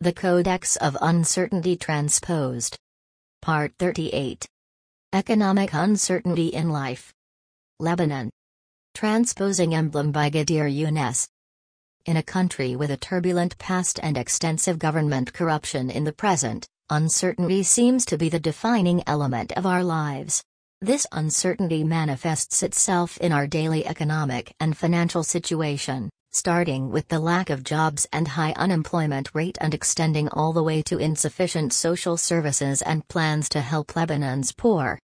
The Codex of Uncertainty Transposed. Part 38. Economic Uncertainty in Life. Lebanon. Transposing Emblem by Ghadir Younes. In a country with a turbulent past and extensive government corruption in the present, uncertainty seems to be the defining element of our lives. This uncertainty manifests itself in our daily economic and financial situation, starting with the lack of jobs and high unemployment rate and extending all the way to insufficient social services and plans to help Lebanon's poor.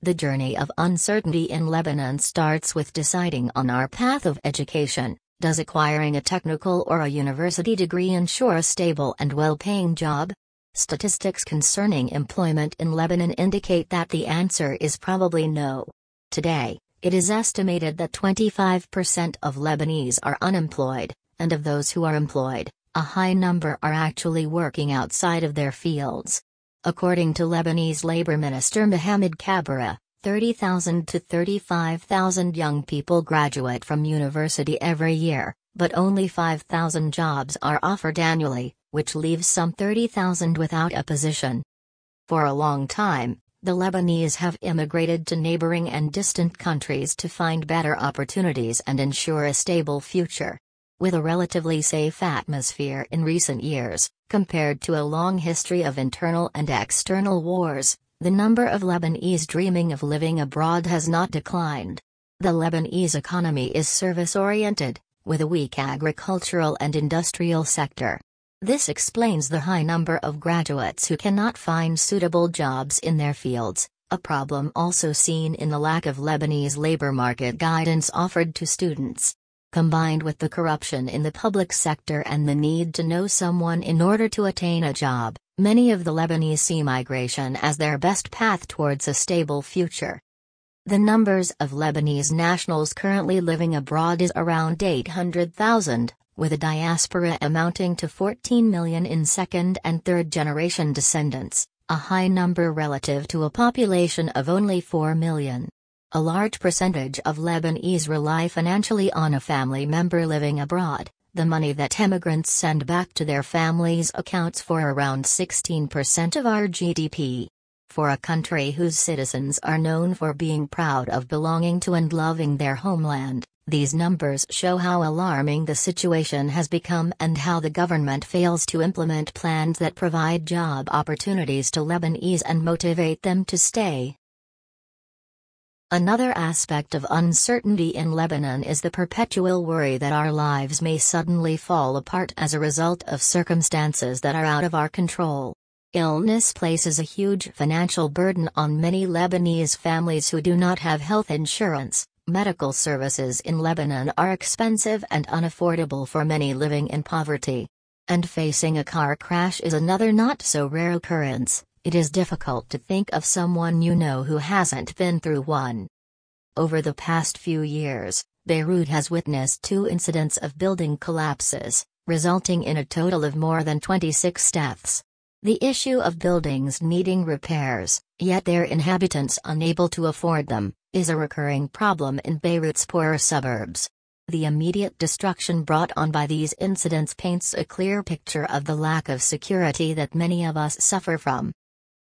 The journey of uncertainty in Lebanon starts with deciding on our path of education. Does acquiring a technical or a university degree ensure a stable and well-paying job? Statistics concerning employment in Lebanon indicate that the answer is probably no. Today, it is estimated that 25% of Lebanese are unemployed, and of those who are employed, a high number are actually working outside of their fields. According to Lebanese Labor Minister Mohamed Kabira, 30,000 to 35,000 young people graduate from university every year, but only 5,000 jobs are offered annually, which leaves some 30,000 without a position. For a long time, the Lebanese have immigrated to neighboring and distant countries to find better opportunities and ensure a stable future. With a relatively safe atmosphere in recent years, compared to a long history of internal and external wars, the number of Lebanese dreaming of living abroad has not declined. The Lebanese economy is service-oriented, with a weak agricultural and industrial sector. This explains the high number of graduates who cannot find suitable jobs in their fields, a problem also seen in the lack of Lebanese labor market guidance offered to students. Combined with the corruption in the public sector and the need to know someone in order to attain a job, many of the Lebanese see migration as their best path towards a stable future. The numbers of Lebanese nationals currently living abroad is around 800,000, with a diaspora amounting to 14 million in second and third generation descendants, a high number relative to a population of only 4 million. A large percentage of Lebanese rely financially on a family member living abroad. The money that immigrants send back to their families accounts for around 16% of our GDP. For a country whose citizens are known for being proud of belonging to and loving their homeland, these numbers show how alarming the situation has become and how the government fails to implement plans that provide job opportunities to Lebanese and motivate them to stay. Another aspect of uncertainty in Lebanon is the perpetual worry that our lives may suddenly fall apart as a result of circumstances that are out of our control. Illness places a huge financial burden on many Lebanese families who do not have health insurance. Medical services in Lebanon are expensive and unaffordable for many living in poverty. And facing a car crash is another not so rare occurrence. It is difficult to think of someone you know who hasn't been through one. Over the past few years, Beirut has witnessed 2 incidents of building collapses, resulting in a total of more than 26 deaths. The issue of buildings needing repairs, yet their inhabitants unable to afford them, is a recurring problem in Beirut's poorer suburbs. The immediate destruction brought on by these incidents paints a clear picture of the lack of security that many of us suffer from.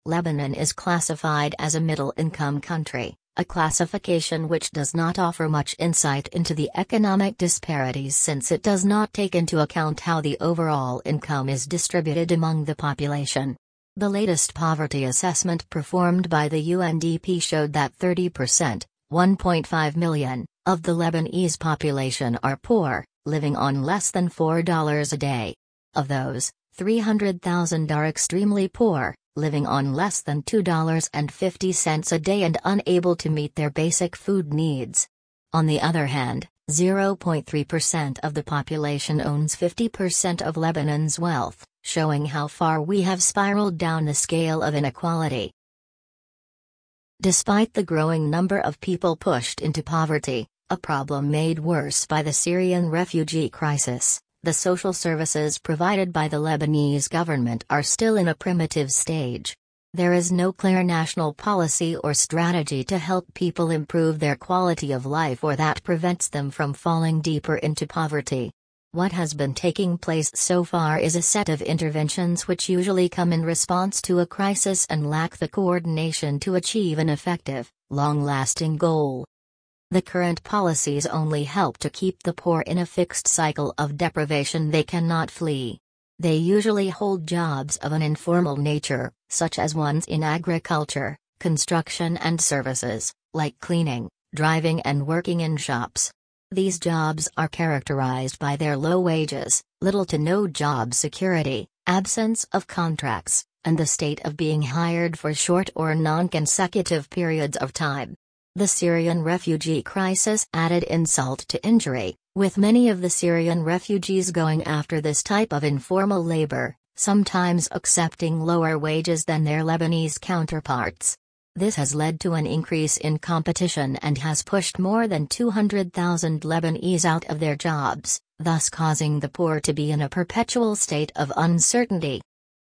Lebanon is classified as a middle-income country, a classification which does not offer much insight into the economic disparities since it does not take into account how the overall income is distributed among the population. The latest poverty assessment performed by the UNDP showed that 30%, 1.5 million, of the Lebanese population are poor, living on less than $4 a day. Of those, 300,000 are extremely poor, living on less than $2.50 a day and unable to meet their basic food needs. On the other hand, 0.3% of the population owns 50% of Lebanon's wealth, showing how far we have spiraled down the scale of inequality. Despite the growing number of people pushed into poverty, a problem made worse by the Syrian refugee crisis, the social services provided by the Lebanese government are still in a primitive stage. There is no clear national policy or strategy to help people improve their quality of life or that prevents them from falling deeper into poverty. What has been taking place so far is a set of interventions which usually come in response to a crisis and lack the coordination to achieve an effective, long-lasting goal. The current policies only help to keep the poor in a fixed cycle of deprivation they cannot flee. They usually hold jobs of an informal nature, such as ones in agriculture, construction and services, like cleaning, driving and working in shops. These jobs are characterized by their low wages, little to no job security, absence of contracts, and the state of being hired for short or non-consecutive periods of time. The Syrian refugee crisis added insult to injury, with many of the Syrian refugees going after this type of informal labor, sometimes accepting lower wages than their Lebanese counterparts. This has led to an increase in competition and has pushed more than 200,000 Lebanese out of their jobs, thus causing the poor to be in a perpetual state of uncertainty.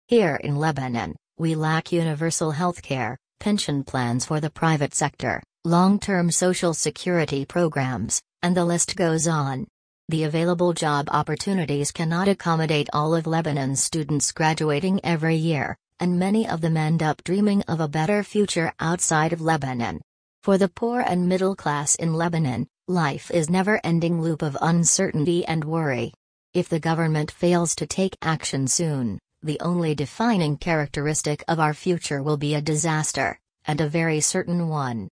Here in Lebanon, we lack universal health care, pension plans for the private sector, long-term social security programs, and the list goes on. The available job opportunities cannot accommodate all of Lebanon's students graduating every year, and many of them end up dreaming of a better future outside of Lebanon. For the poor and middle class in Lebanon, life is a never-ending loop of uncertainty and worry. If the government fails to take action soon, the only defining characteristic of our future will be a disaster, and a very certain one.